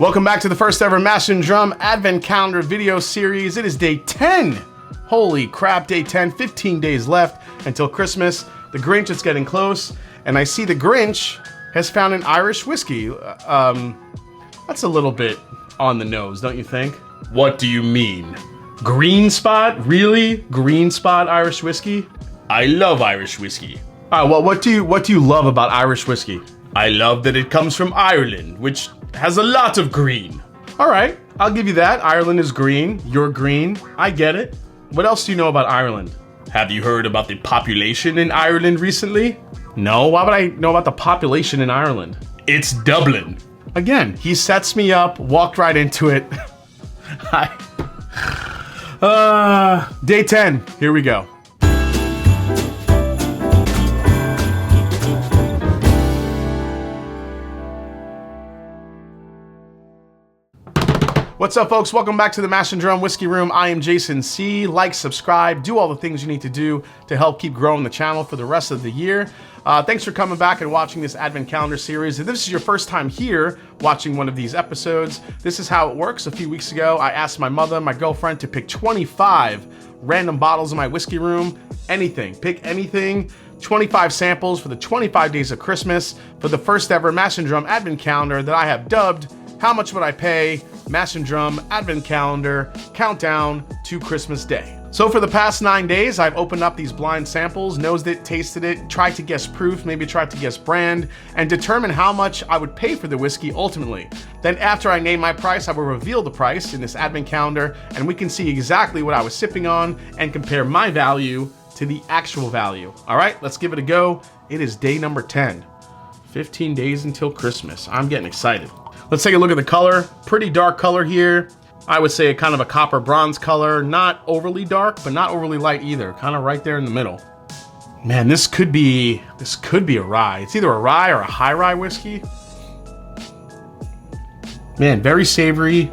Welcome back to the first ever Mash and Drum Advent Calendar video series. It is day 10. Holy crap, day 10, 15 days left until Christmas. The Grinch is getting close, and I see the Grinch has found an Irish whiskey. That's a little bit on the nose, don't you think? What do you mean? Green Spot? Really? Green Spot Irish whiskey? I love Irish whiskey. All right, well, what do you love about Irish whiskey? I love that it comes from Ireland, which has a lot of green. All right, I'll give you that. Ireland is green. You're green. I get it. What else do you know about Ireland? Have you heard about the population in Ireland recently? No, why would I know about the population in Ireland? It's Dublin. Again, he sets me up, walked right into it. Day 10, here we go. What's up, folks? Welcome back to the Mash and Drum Whiskey Room. I am Jason C. Like, subscribe, do all the things you need to do to help keep growing the channel for the rest of the year. Thanks for coming back and watching this Advent Calendar series. If this is your first time here watching one of these episodes, this is how it works. A few weeks ago, I asked my mother, my girlfriend, to pick 25 random bottles in my whiskey room. Anything, pick anything. 25 samples for the 25 days of Christmas for the first ever Mash and Drum Advent Calendar that I have dubbed How Much Would I Pay? Mash and Drum Advent Calendar Countdown to Christmas Day. So for the past 9 days, I've opened up these blind samples, nosed it, tasted it, tried to guess proof, maybe tried to guess brand, and determine how much I would pay for the whiskey ultimately. Then after I name my price, I will reveal the price in this Advent Calendar, and we can see exactly what I was sipping on and compare my value to the actual value. All right, let's give it a go. It is day number 10. 15 days until Christmas. I'm getting excited. Let's take a look at the color. Pretty dark color here. I would say a kind of a copper bronze color. Not overly dark, but not overly light either. Kind of right there in the middle. Man, this could be a rye. It's either a rye or a high rye whiskey. Man, very savory.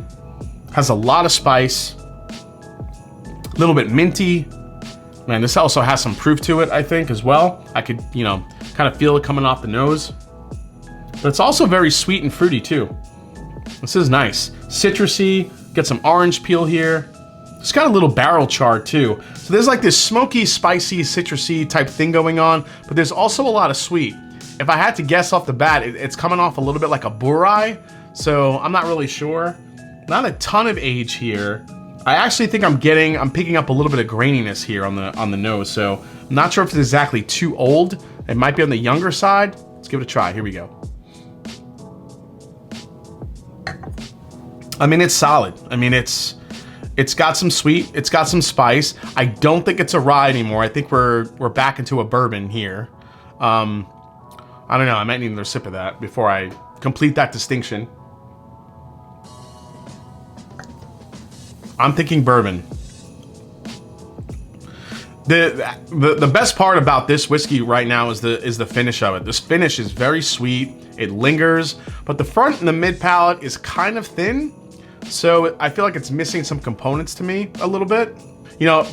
Has a lot of spice. A little bit minty. Man, this also has some proof to it, I think, as well. I could, kind of feel it coming off the nose. But it's also very sweet and fruity too. This is nice. Citrusy, get some orange peel here. It's got a little barrel char too. So there's like this smoky, spicy, citrusy type thing going on, but there's also a lot of sweet. If I had to guess off the bat, it's coming off a little bit like a burai, so I'm not really sure. Not a ton of age here. I actually think I'm picking up a little bit of graininess here on the nose, so I'm not sure if it's exactly too old. It might be on the younger side. Let's give it a try. Here we go. I mean, it's solid. I mean, it's got some sweet, it's got some spice. I don't think it's a rye anymore. I think we're back into a bourbon here. I don't know, I might need another sip of that before I complete that distinction. I'm thinking bourbon. The best part about this whiskey right now is the finish of it. This finish is very sweet, it lingers, but the front and the mid palate is kind of thin. So I feel like it's missing some components to me a little bit.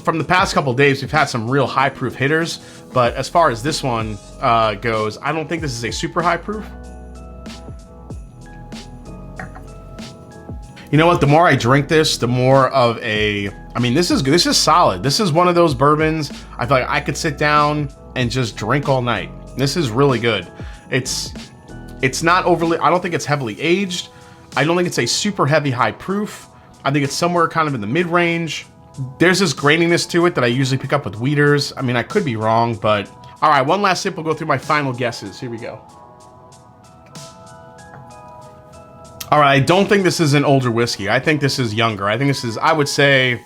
From the past couple days, we've had some real high proof hitters, but as far as this one goes, I don't think this is a super high proof. You know what? The more I drink this, the more of this is solid. This is one of those bourbons I feel like I could sit down and just drink all night. This is really good. It's not overly, I don't think it's heavily aged. I don't think it's a super heavy high proof. I think it's somewhere kind of in the mid-range. There's this graininess to it that I usually pick up with wheaters. I mean, I could be wrong, but all right, one last sip. We'll go through my final guesses. Here we go. All right, I don't think this is an older whiskey. I think this is younger. I think this is, I would say,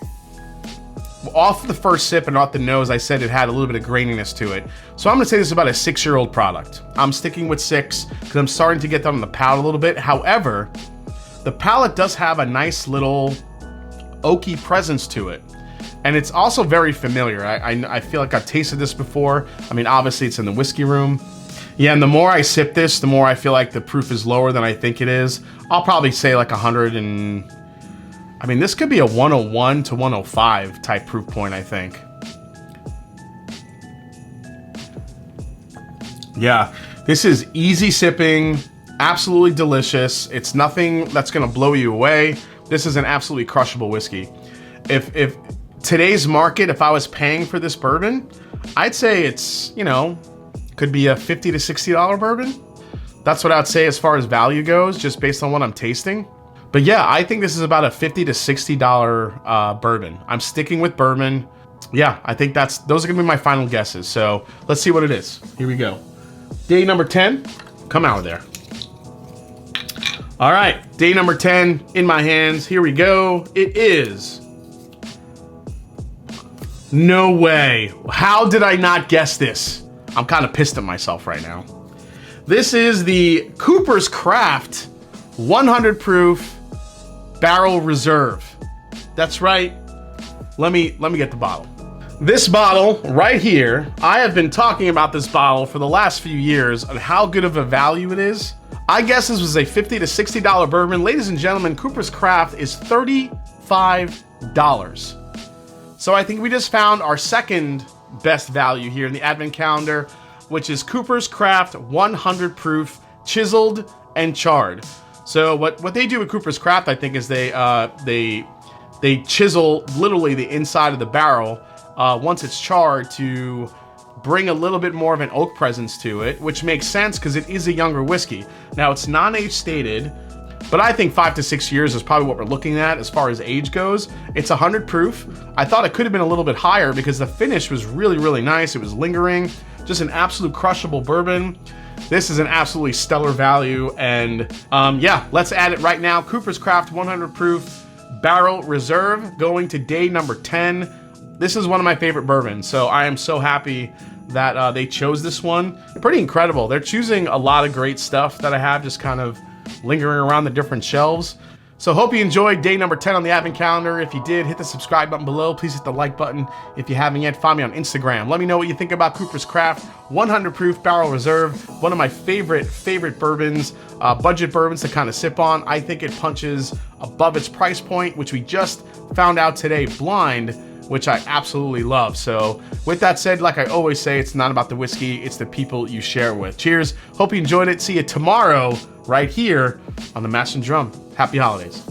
off the first sip and off the nose, I said it had a little bit of graininess to it. So I'm gonna say this is about a 6-year-old product. I'm sticking with 6 because I'm starting to get that on the palate a little bit. However, the palate does have a nice little oaky presence to it. And it's also very familiar. I feel like I've tasted this before. I mean, obviously it's in the whiskey room. Yeah, and the more I sip this, the more I feel like the proof is lower than I think it is. I'll probably say like 100 and... I mean, this could be a 101 to 105 type proof point, I think. Yeah, this is easy sipping, Absolutely delicious. It's nothing that's gonna blow you away. This is an absolutely crushable whiskey. If today's market, if I was paying for this bourbon, I'd say it's, you know, could be a $50 to $60 bourbon. That's what I'd say as far as value goes, just based on what I'm tasting. But yeah, I think this is about a $50 to $60 bourbon. I'm sticking with bourbon. Yeah, I think those are gonna be my final guesses. So let's see what it is. Here we go. Day number 10, come out of there. All right, day number 10 in my hands. Here we go. It is. No way. How did I not guess this? I'm kind of pissed at myself right now. This is the Cooper's Craft 100 proof barrel reserve. That's right. Let me get the bottle. This bottle right here, I have been talking about this bottle for the last few years on how good of a value it is. I guess this was a $50 to $60 bourbon. Ladies and gentlemen, Cooper's Craft is $35. So I think we just found our second best value here in the advent calendar, which is Cooper's Craft 100 proof, chiseled and charred. So what they do with Cooper's Craft, I think, is they chisel literally the inside of the barrel once it's charred to bring a little bit more of an oak presence to it, which makes sense because it is a younger whiskey. Now, it's non-age stated, but I think 5 to 6 years is probably what we're looking at as far as age goes. It's 100 proof. I thought it could have been a little bit higher because the finish was really, really nice. It was lingering, just an absolute crushable bourbon. This is an absolutely stellar value, and yeah, let's add it right now. Cooper's Craft 100 proof barrel reserve going to day number 10. This is one of my favorite bourbons, so I am so happy that they chose this one. Pretty incredible. They're choosing a lot of great stuff that I have just kind of lingering around the different shelves. So hope you enjoyed day number 10 on the advent calendar. If you did, hit the subscribe button below. Please hit the like button. If you haven't yet, find me on Instagram. Let me know what you think about Cooper's Craft 100 proof barrel reserve. One of my favorite bourbons, budget bourbons to kind of sip on. I think it punches above its price point, which we just found out today blind, which I absolutely love. So with that said, like I always say, it's not about the whiskey, it's the people you share it with. Cheers. Hope you enjoyed it. See you tomorrow right here on The Mash and Drum. Happy holidays.